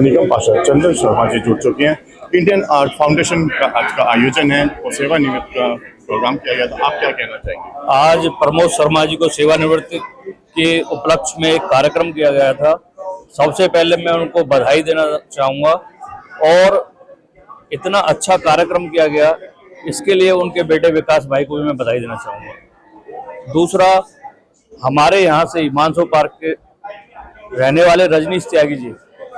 निगम पार्षद चंदन शर्मा जी जुड़ चुके हैं। इंडियन आर्ट फाउंडेशन का आज का आयोजन है और सेवानिवृत्त का प्रोग्राम किया गया था। आप क्या कहना चाहेंगे? आज प्रमोद शर्मा जी को सेवानिवृत्ति के उपलक्ष्य में एक कार्यक्रम किया गया था। सबसे पहले मैं उनको बधाई देना चाहूँगा और इतना अच्छा कार्यक्रम किया गया इसके लिए उनके बेटे विकास भाई को भी मैं बधाई देना चाहूँगा। दूसरा, हमारे यहाँ से हिमांशु पार्क के रहने वाले रजनीश त्यागी जी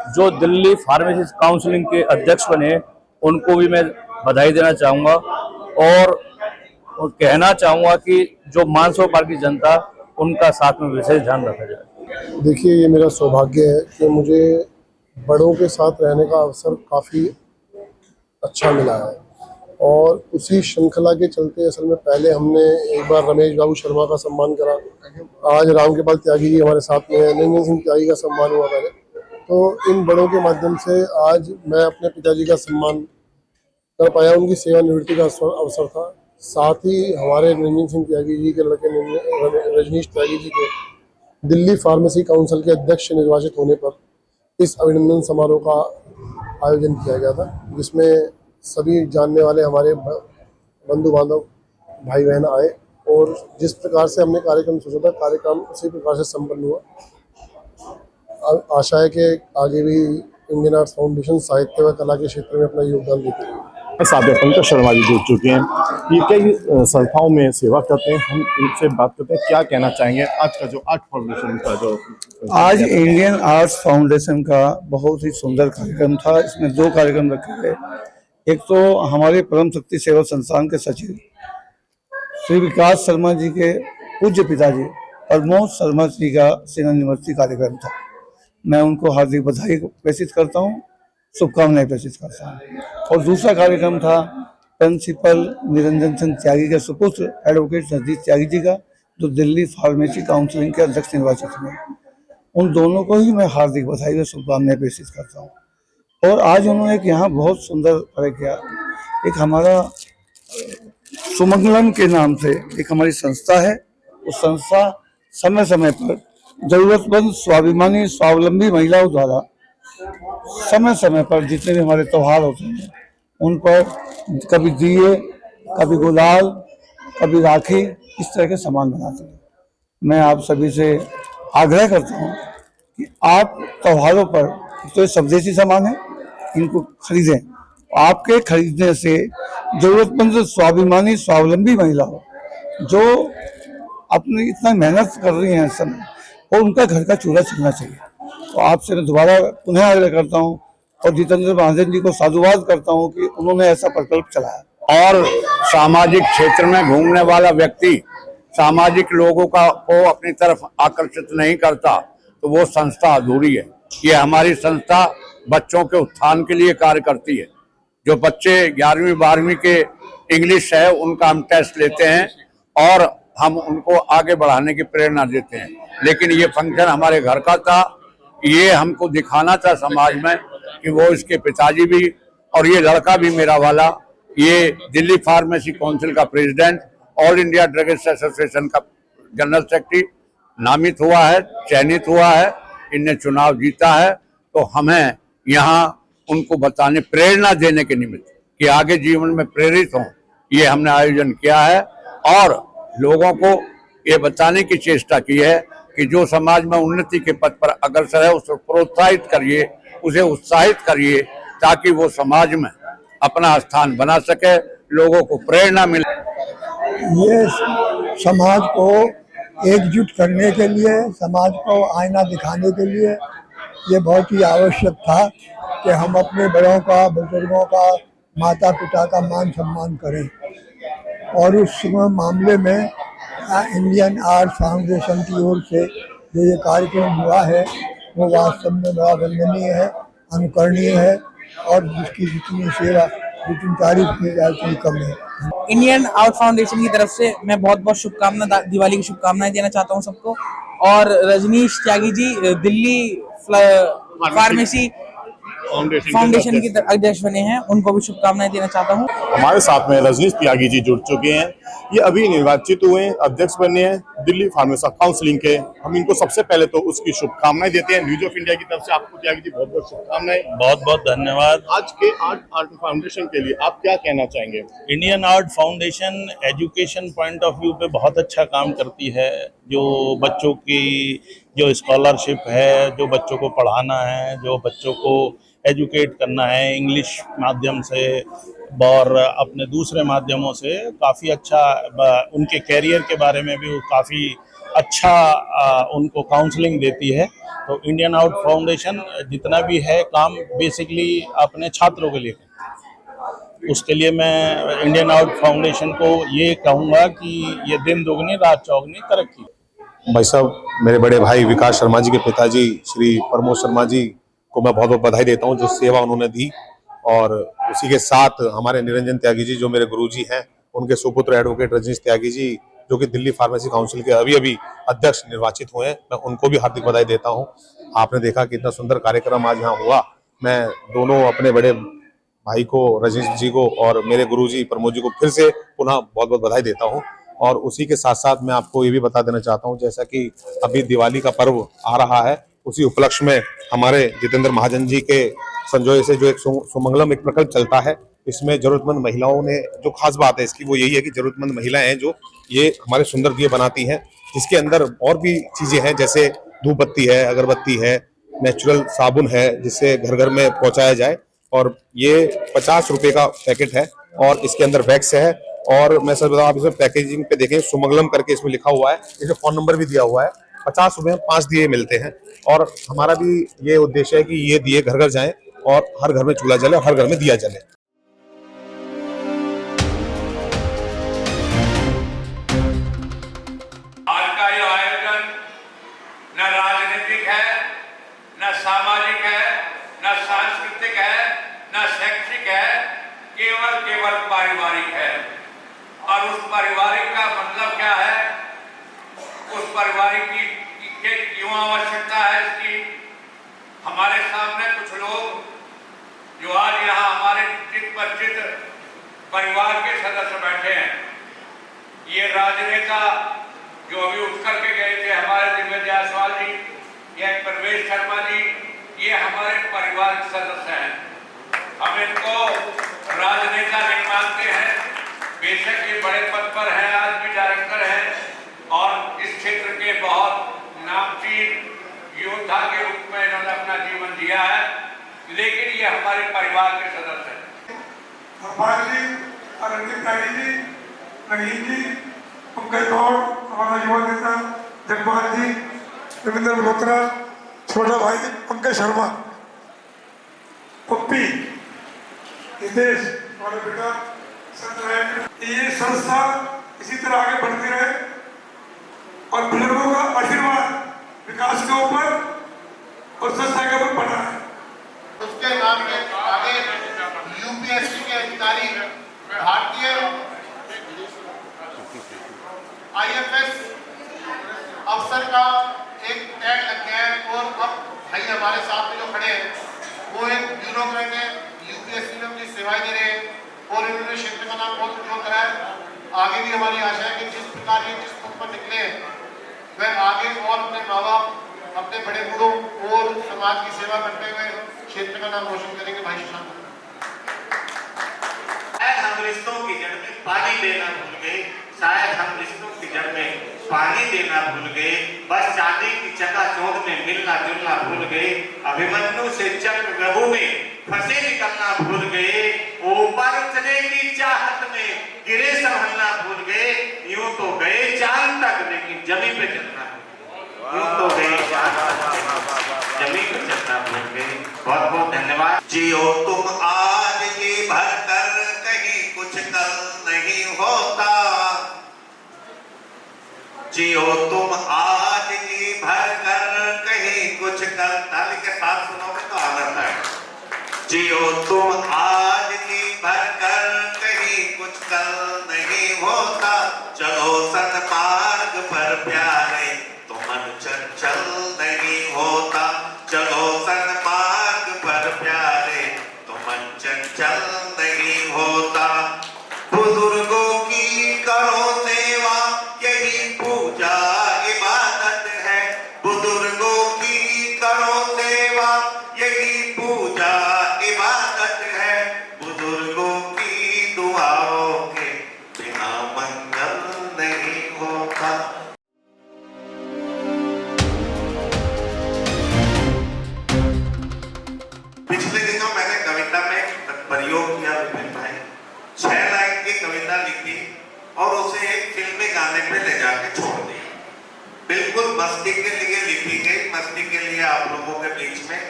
जो दिल्ली फार्मेसी काउंसिलिंग के अध्यक्ष बने, उनको भी मैं बधाई देना चाहूँगा और कहना चाहूँगा कि जो मानसरोवर पार्क की जनता उनका साथ में विशेष ध्यान रखा जाए। देखिए, ये मेरा सौभाग्य है कि मुझे बड़ों के साथ रहने का अवसर काफ़ी अच्छा मिला है और उसी श्रृंखला के चलते असल में पहले हमने एक बार रमेश बाबू शर्मा का सम्मान करा, आज रामकृपाल त्यागी जी हमारे साथ में है, निरंजन सिंह त्यागी का सम्मान हुआ पहले। तो इन बड़ों के माध्यम से आज मैं अपने पिताजी का सम्मान कर पाया, उनकी सेवानिवृत्ति का अवसर था। साथ ही हमारे निरंजन सिंह त्यागी जी के लड़के रजनीश त्यागी जी के दिल्ली फार्मेसी काउंसिल के अध्यक्ष निर्वाचित होने पर इस अभिनंदन समारोह का आयोजन किया गया था, जिसमें सभी जानने वाले हमारे बंधु बांधव भाई बहन आए और जिस प्रकार से हमने कार्यक्रम सोचा था, कार्यक्रम उसी प्रकार से संपन्न हुआ। आशा है कि आगे भी इंडियन आर्ट फाउंडेशन साहित्य व कला के क्षेत्र में अपना योगदान देती है। साथ में पंकज शर्मा जी जुड़ चुके हैं। ये कई संस्थाओं में सेवा करते हैं, हम इनसे बात करते हैं। क्या कहना चाहेंगे आज का जो आर्ट फाउंडेशन का जो आज इंडियन आर्ट्स फाउंडेशन का बहुत ही सुंदर कार्यक्रम था। इसमें दो कार्यक्रम रखे गए। एक तो हमारे परम शक्ति सेवा संस्थान के सचिव श्री विकास शर्मा जी के पूज्य पिताजी प्रमोद शर्मा जी का सेवानिवृत्ति कार्यक्रम था। मैं उनको हार्दिक बधाई प्रेषित करता हूँ, शुभकामनाएं प्रेषित करता हूँ। और दूसरा कार्यक्रम था प्रिंसिपल निरंजन सिंह त्यागी के सुपुत्र एडवोकेट रजनीश त्यागी जी का, जो दिल्ली फार्मेसी काउंसिलिंग के अध्यक्ष निर्वाचित हुए। उन दोनों को ही मैं हार्दिक बधाई व शुभकामनाएं प्रेषित करता हूँ। और आज उन्होंने एक यहाँ बहुत सुंदर कार्य किया। एक हमारा सुमंगलम के नाम से एक हमारी संस्था है। उस संस्था समय समय पर जरूरतमंद स्वाभिमानी स्वावलंबी महिलाओं द्वारा समय समय पर जितने भी हमारे त्योहार होते हैं उन पर कभी दिए, कभी गुलाल, कभी राखी, इस तरह के सामान बनाते हैं। मैं आप सभी से आग्रह करता हूँ कि आप त्योहारों पर तो ये स्वदेशी सामान है, इनको खरीदें। आपके खरीदने से जरूरतमंद स्वाभिमानी स्वावलंबी महिलाओं जो अपनी इतना मेहनत कर रही हैं इस समय, और उनका घर का चूल्हा चलना चाहिए। तो आपसे मैं दोबारा पुनः आग्रह करता हूँ और जितेंद्र महाजन जी को साधुवाद करता हूँ कि उन्होंने ऐसा प्रकल्प चलाया। और सामाजिक क्षेत्र में घूमने वाला व्यक्ति सामाजिक लोगों को अपनी तरफ आकर्षित नहीं करता तो वो संस्था अधूरी है। ये हमारी संस्था बच्चों के उत्थान के लिए कार्य करती है। जो बच्चे 11वीं 12वीं के इंग्लिश है उनका हम टेस्ट लेते हैं और हम उनको आगे बढ़ाने की प्रेरणा देते हैं। लेकिन ये फंक्शन हमारे घर का था, ये हमको दिखाना था समाज में कि वो इसके पिताजी भी और ये लड़का भी मेरा वाला, ये दिल्ली फार्मेसी काउंसिल का president, all India drugs association का जनरल सेक्रेटरी नामित हुआ है, चयनित हुआ है, इनने चुनाव जीता है। तो हमें यहाँ उनको बताने, प्रेरणा देने के निमित्त कि आगे जीवन में प्रेरित हों, ये हमने आयोजन किया है और लोगों को ये बताने की चेष्टा की है कि जो समाज में उन्नति के पथ पर अग्रसर है उसे प्रोत्साहित करिए, उसे उत्साहित करिए ताकि वो समाज में अपना स्थान बना सके, लोगों को प्रेरणा मिले। ये समाज को एकजुट करने के लिए, समाज को आईना दिखाने के लिए ये बहुत ही आवश्यक था कि हम अपने बड़ों का, बुजुर्गों का, माता पिता का मान सम्मान करें। और उस मामले में इंडियन आर्ट फाउंडेशन की ओर से जो ये कार्यक्रम हुआ है वो वास्तव में बड़ा वंदनीय है, अनुकरणीय है और जिसकी जितनी सेवा, जितनी तारीफ की जाए उतनी कम है। इंडियन आर्ट फाउंडेशन की तरफ से मैं बहुत बहुत शुभकामना, दिवाली की शुभकामनाएं देना चाहता हूं सबको। और रजनीश त्यागी जी दिल्ली फार्मेसी फाउंडेशन के अध्यक्ष बने हैं, उनको भी शुभकामनाएं देना चाहता हूं। हमारे साथ में रजनीश त्यागी जी जुड़ चुके हैं। ये अभी निर्वाचित हुए हैं, अध्यक्ष बने हैं दिल्ली फार्मेसी काउंसिलिंग के, हम इनको सबसे पहले तो उसकी शुभकामनाएं देते हैं। न्यूज ऑफ इंडिया की तरफ से आपको त्यागी जी बहुत बहुत शुभकामनाएं। बहुत बहुत धन्यवाद। आज के आर्ट फाउंडेशन के लिए आप क्या कहना चाहेंगे? Indian art foundation education point of view पे बहुत अच्छा काम करती है। जो बच्चों की जो स्कॉलरशिप है, जो बच्चों को पढ़ाना है, जो बच्चों को एजुकेट करना है इंग्लिश माध्यम से और अपने दूसरे माध्यमों से, काफ़ी अच्छा उनके कैरियर के बारे में भी वो काफ़ी अच्छा उनको काउंसलिंग देती है। तो इंडियन आर्ट फाउंडेशन जितना भी है काम बेसिकली अपने छात्रों के लिए करती है। उसके लिए मैं इंडियन आर्ट फाउंडेशन को ये कहूँगा कि ये दिन दुगनी रात चौगनी तरक्की। भाई साहब, मेरे बड़े भाई विकास शर्मा जी के पिताजी श्री प्रमोद शर्मा जी को मैं बहुत बहुत बधाई देता हूँ जो सेवा उन्होंने दी, और उसी के साथ हमारे निरंजन त्यागी जी जो मेरे गुरुजी हैं, उनके सुपुत्र एडवोकेट रजनीश त्यागी जी जो कि दिल्ली फार्मेसी काउंसिल के अभी अध्यक्ष निर्वाचित हुए हैं, मैं उनको भी हार्दिक बधाई देता हूँ। आपने देखा कितना सुंदर कार्यक्रम आज यहाँ हुआ। मैं दोनों अपने बड़े भाई को, रजनीश जी को और मेरे गुरुजी प्रमोद जी को फिर से पुनः बहुत बहुत बधाई देता हूँ। और उसी के साथ साथ मैं आपको ये भी बता देना चाहता हूँ, जैसा कि अभी दिवाली का पर्व आ रहा है, उसी उपलक्ष्य में हमारे जितेंद्र महाजन जी के संजोए से जो एक सुमंगलम एक प्रकल्प चलता है, इसमें जरूरतमंद महिलाओं ने, जो खास बात है इसकी वो यही है कि जरूरतमंद महिलाएं हैं जो ये हमारे सुंदर दिए बनाती हैं, जिसके अंदर और भी चीजें हैं जैसे धूप बत्ती है, अगरबत्ती है, नेचुरल साबुन है जिससे घर घर में पहुंचाया जाए, और ये 50 रुपए का पैकेट है और इसके अंदर वैक्स है। और मैं सर बताऊं, आप इसमें पैकेजिंग पे देखें सुमंगलम करके इसमें लिखा हुआ है, इसमें फोन नंबर भी दिया हुआ है। 50 रुपए में 5 दिए मिलते हैं, और हमारा भी ये उद्देश्य है कि ये दिए घर घर जाएं और हर घर में चूल्हा जले और हर घर में दिया जले। आज का ये आयोजन न राजनीतिक है, न सामाजिक है, न सांस्कृतिक है, न शैक्षिक है, केवल पारिवारिक है। और उस पारिवारिक का मतलब क्या है, उस पारिवारिक की क्यों आवश्यकता है इसकी, हमारे सामने कुछ लोग जो आज यहाँ हमारे चित परिचित परिवार के सदस्य बैठे हैं, ये राजनेता जो अभी उठ करके गए थे, हमारे दिव्य जायसवाल जी या प्रवेश शर्मा जी, ये हमारे परिवार के सदस्य हैं। हम इनको राजनेता नहीं मानते हैं, बेशक ये बड़े पद पर हैं, आज भी डायरेक्टर हैं और इस क्षेत्र के बहुत नामचीन योद्धा के रूप में इन्होंने अपना जीवन दिया है, लेकिन ये हमारे परिवार के सदस्य हैं। हरपाल जी, रणदीप त्यागी जी, नगीन जी, पंकज गौड़, हमारा युवा नेता जगपाल जी, रविंद्र मल्होत्रा, छोटा भाई पंकज शर्मा, पप्पी, हितेश, हमारे बेटा संत, ये संस्था इसी तरह आगे बढ़ती रहे और बुजुर्गों का आशीर्वाद विकास के ऊपर और संस्था के ऊपर बना है। उसके नाम के आगे यूपीएससी के अधिकारी, भारतीय आईएफएस अफसर का एक टैग लग गया है, और अब भाई हमारे साथ में जो खड़े हैं वो एक ब्यूरोक्रेट है, यूपीएससी में अपनी सेवाएं दे रहे हैं और इन्होंने क्षेत्र का नाम बहुत उज्जवल करा है। आगे भी हमारी आशा है कि जिस प्रकार ये जिस पद पर निकले हैं वह आगे और अपने माँ बाप, अपने बड़े बूढ़ों और समाज की सेवा करते हुए क्षेत्र का नाम रोशन करेंगे। भाई शाम हम रिश्तों की जड़ में पानी देना भूल गए, शायद हम रिश्तों की जड़ में पानी देना भूल गए, बस चांदी की चकाचौंध में मिलना जुलना भूल गए, अभिमन्यु से चक्रव्यूह में फंसे निकलना भूल गए, ऊपर उठने की चाहत में गिरे संभलना भूल गए, यूं तो गए चांद तक लेकिन जमीन पे चलना, यूं तो गए चांद तक जमीन पे चलना भूल गए। बहुत बहुत धन्यवाद। जियो तुम आज की भर कर, कहीं कुछ कल नहीं होता, जियो तुम आज की भर कर, कहीं कुछ कल, ताली के साथ सुनोगे तो आनंद आएगा। जियो तुम आज की भर कर, कहीं कुछ कल नहीं होता, चलो सन्मार्ग पर प्यारे, तो मन चंचल नहीं होता, चलो सन्मार्ग पर प्यारे, तो मन चंचल नहीं होता। बुजुर्गों की करो सेवा, यही पूजा पिछले दिनों मैंने कविता में प्रयोग किया विपिन भाई, 6 लाइन की कविता लिखी और उसे एक फिल्मी गाने पे ले जाके छोड़ दिया। बिल्कुल मस्ती के लिए लिखी गई, मस्ती के लिए आप लोगों के बीच में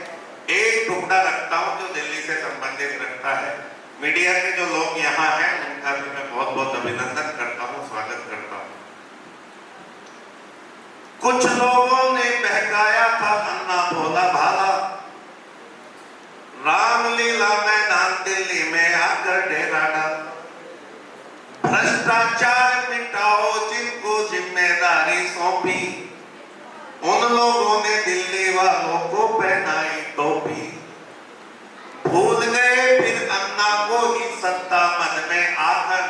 एक टुकड़ा रखता हूं जो दिल्ली से संबंधित रखता है। मीडिया के जो लोग यहाँ हैं उनका भी मैं बहुत बहुत अभिनंदन करता हूँ, स्वागत करता हूँ। कुछ लोगों ने बहकाया था अन्ना भोला भाला, रामलीला मैदान दिल्ली में आकर डेरा डाला। भ्रष्टाचार मिटाओ जिनको जिम्मेदारी सौंपी, उन लोगों ने दिल्ली वालों को पहनाई टोपी। भूल गए फिर अन्ना को ही सत्ता मन में आकर,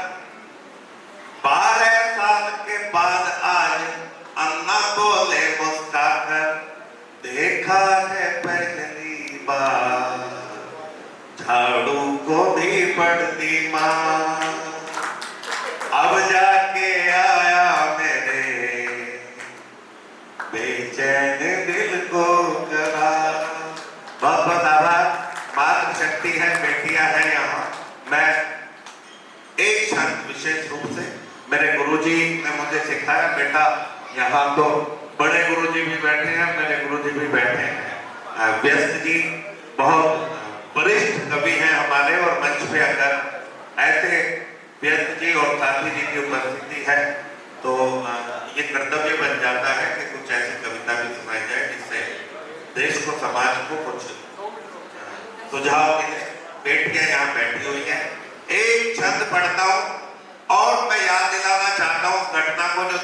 12 साल के बाद आज अन्ना बोले मुस्कुराकर, देखा है पहली बार झाड़ू को भी पड़ती माँ, अब जाके आया मेरे बेचैन दिल को करार। बहुत बहुत आभार। मातृशक्ति है, बेटियां हैं यहाँ। मैं एक क्षण विशेष रूप से मेरे गुरुजी ने मुझे सिखाया, बेटा यहाँ तो बड़े गुरुजी भी बैठे हैं, मेरे गुरुजी भी बैठे हैं। व्यस्त जी बहुत वरिष्ठ कवि हैं हमारे, और मंच पे अगर ऐसे व्यस्त जी और साथी जी की उपस्थिति है तो ये कर्तव्य बन जाता है कि कुछ ऐसी कविता भी सुनाई जाए जिससे देश को, समाज को कुछ सुझाव मिले। बेटियां यहाँ बैठी हुई हैं, एक छंद पढ़ता हूँ और मैं याद दिलाना चाहता हूँ उस घटना को जो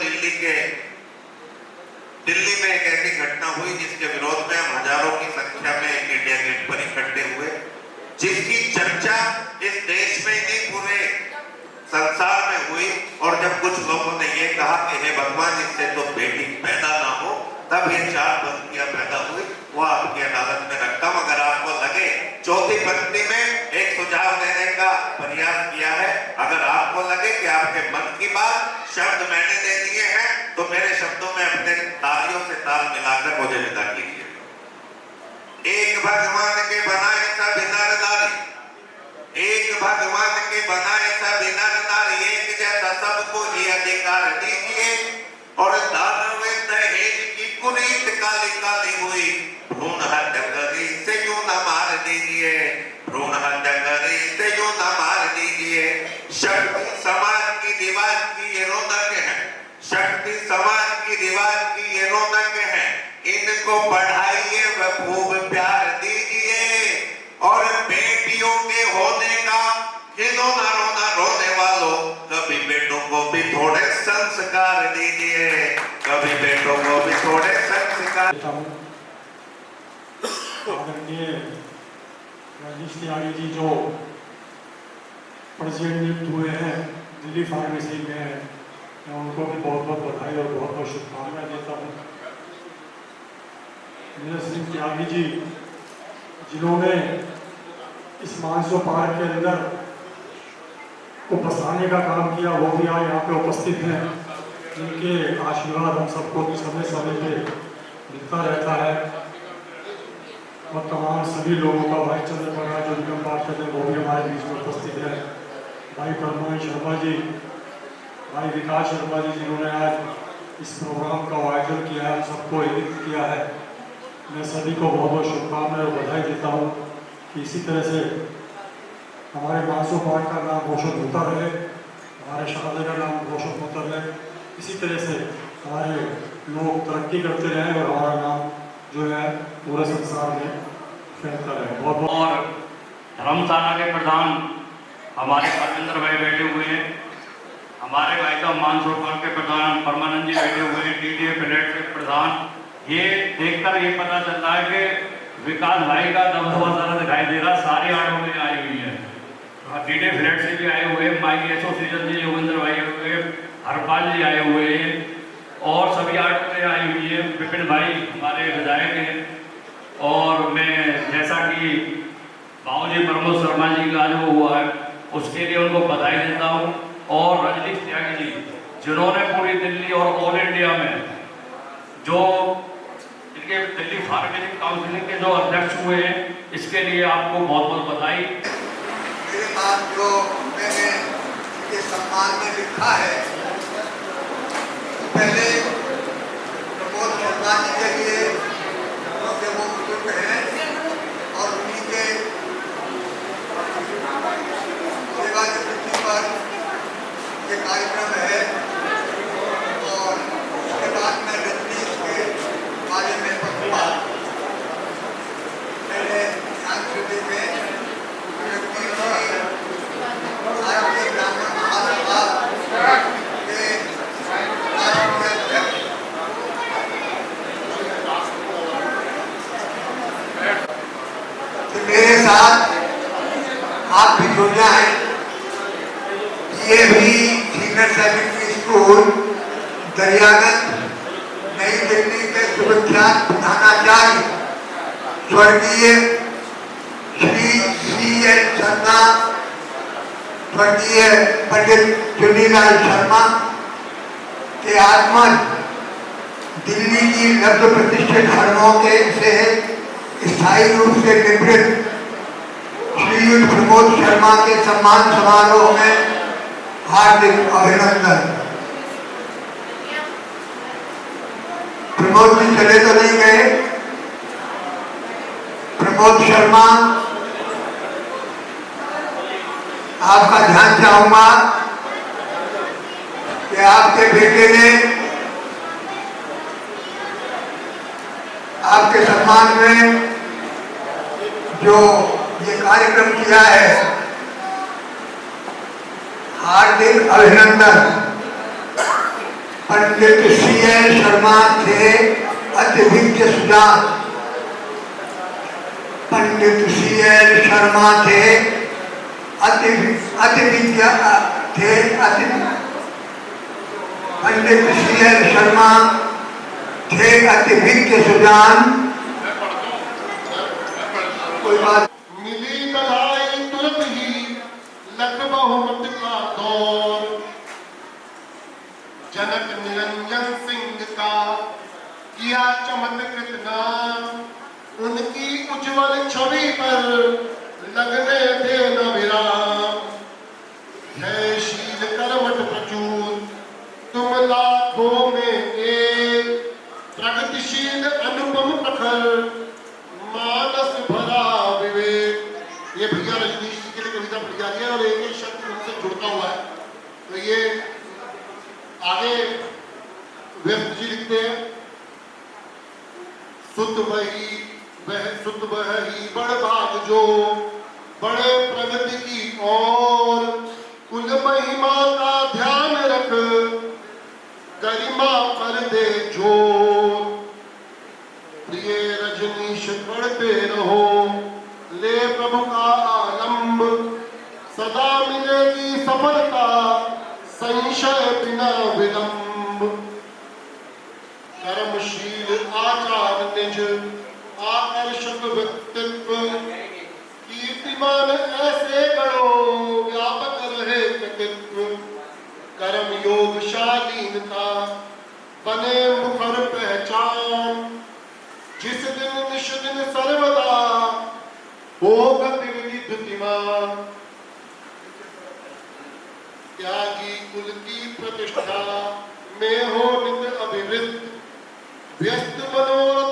दिल्ली में एक ऐसी घटना हुई जिसके विरोध में हम हजारों की संख्या में इंडिया गेट पर इकट्ठे हुए, जिसकी चर्चा इस देश में नहीं पूरे संसार में हुई। और जब कुछ लोगों ने ये कहा कि हे भगवान इससे तो बेटी पैदा ना हो, तब ये 4 पंक्तियां पैदा हुई, वो आपकी अदालत में रखता हूं। अगर आपको लगे, चौथी पंक्ति में एक सुझाव देने का प्रयास किया है, अगर आपको लगे कि आपके मन की बात शब्द मैंने दे दिए हैं तो मेरे शब्दों में अपने तालियों से ताल मिलाकर मुझे विदा कीजिए। एक भगवान के बनाए सभी नर नारी, एक भगवान के बनाए सभी नर नारी, एक जैसा सबको ही अधिकार दीजिए। और दानव दहेज की कुरीत काली काली हुई, भ्रूण हत्या करी से यूं न मार दीजिए, भ्रूण हत्या करी से यूं न मार दीजिए। शक्ति समाज की दीवार की ये रौनक है, शक्ति समाज की दीवार की ये रौनक है, इनको बढ़ाइए व खूब प्यार दीजिए। और बेटियों के होने का खिलौना रोना रोने वालों, कभी बेटों को भी थोड़े संस्कार दीजिए, कभी बेटों को भी थोड़े संस्कार। आदरणीय रजनीश तिवारी जी जो प्रेसिडेंट नियुक्त हुए हैं दिल्ली फार्मेसी में, मैं उनको भी बहुत बहुत बधाई और बहुत बहुत शुभकामनाएं देता हूँ। नीरज सिंह त्यागी जी जिन्होंने इस मानसो पार्क के अंदर को बसाने का काम किया, वो भी आज यहाँ पे उपस्थित हैं। इनके आशीर्वाद हम सबको समय समय पे मिलता रहता है। और तमाम सभी लोगों का, भाई चंद्रप्रकाश जो निगम पार्षद है वो भी हमारे बीच में उपस्थित है, भाई परमान शर्मा जी, भाई विकास शर्मा जी जिन्होंने आज इस प्रोग्राम का आयोजन किया है, सबको एकत्रित किया है। मैं सभी को बहुत बहुत शुभकामनाएं और बधाई देता हूँ कि इसी तरह से हमारे मानसो पार्क का नाम रोशन होता रहे, हमारे शहर का नाम रोशन होता रहे, इसी तरह से हमारे लोग तरक्की करते रहें और हमारा नाम जो है पूरे संसार में फैलता रहे। बहुत बहुत। और धर्मशाला के प्रधान हमारे परमेंद्र भाई बैठे हुए हैं, हमारे भाई का मानसो पार्क के प्रधान परमानंद जी बैठे हुए हैं, टीडीए फ्लैट के प्रधान। ये देखकर ये पता चलता है कि विकास भाई का दबदबा सारा दिखाई दे रहा, सारी आड़ों में आई हुई है। टीडीए फ्लैट से भी आए हुए, माई एसोसिएशन से योगेंद्र भाई आए हुए, हरपाल जी आए हुए हैं और सभी आड़ों में आई हुई है। विपिन भाई हमारे विधायक हैं। और मैं जैसा कि बाबूजी प्रमोद शर्मा जी का जो हुआ है उसके लिए उनको बधाई देता हूँ। और रजनीश त्यागी जी जिन्होंने पूरी दिल्ली और ऑल इंडिया में जो इनके दिल्ली फार्मेसी काउंसिल के जो अध्यक्ष हुए हैं इसके लिए आपको बहुत बहुत बधाई। मेरे पास जो मैंने इनके सम्मान में लिखा है, पहले प्रमोद शर्मा जी के लिए, क्योंकि वो बुजुर्ग हैं और उन्हीं के सेवा निवृत्ति पर ये कार्यक्रम है। और उसके बाद मैं रजनीश के बारे में बताऊंगा। मैंने सांस्कृतिक में रजनीश जी भारतीय ब्राह्मण महासभा के राष्ट्रीय अध्यक्ष, तो मेरे साथ आप भी जुड़ जाए। ये भी सीनियर सेकेंडरी स्कूल दरियागंज नई दिल्ली के सुविख्यात प्रधानाचार्य स्वर्गीय श्री C.N. शर्मा, स्वर्गीय पंडित चुन्नीलाल शर्मा के आत्मज दिल्ली की लब्ध प्रतिष्ठित धर्मों के से स्थायी रूप से निवृत्त श्रीयुत प्रमोद शर्मा के सम्मान समारोह में हार्दिक अभिनंदन। प्रमोद जी चले तो नहीं गए। प्रमोद शर्मा, आपका ध्यान चाहूंगा कि आपके बेटे ने आपके सम्मान में जो ये कार्यक्रम किया है, हार्दिक अभिनंदन। पंडित C.N. शर्मा थे अतिविज्ञ सुजान। पंडित C.N. शर्मा थे अतिविज्ञ थे पंडित C.N. शर्मा थे अतिविज्ञ सुजान। कोई बात मिली बधाई तुरंत ही लख बहुमत का दौर, जनक निरंजन सिंह का किया चमत्कृत नाम, उनकी उज्जवल छवि पर लगने देना विराम। है शील कर्मठ प्रचुर तुम लाखों में एक, प्रगतिशील अनुपम प्रखर मानस भरा विवेक। ये भैया रजनीश जी के लिए कविता पढ़ी जा रही है और एक एक शब्द उनसे जुड़ता हुआ है। तो ये आगे व्यक्त जी लिखते हैं, सुत वही बड़ भाग जो बड़े प्रगति की ओर, कुल महिमा का ध्यान रख गरिमा पर दे जोर। प्रिय रजनीश पढ़ते रहो, ले प्रभु का आलम्ब, सदा मिलेगी सफलता संशय बिना विलंब। कर्मशील आचार निज आकर्षक व्यक्तित्व, कीर्तिमान ऐसे गणो व्यापक रहे कृतित्व। कर्म योग शालीनता बने मुखर पहचान, जिस दिन निश दिन सर्वदा हो गतिविधि द्युतिमान। त्यागी कुल की प्रतिष्ठा में हो नित्य अभिवृद्ध, व्यस्त मनोरथ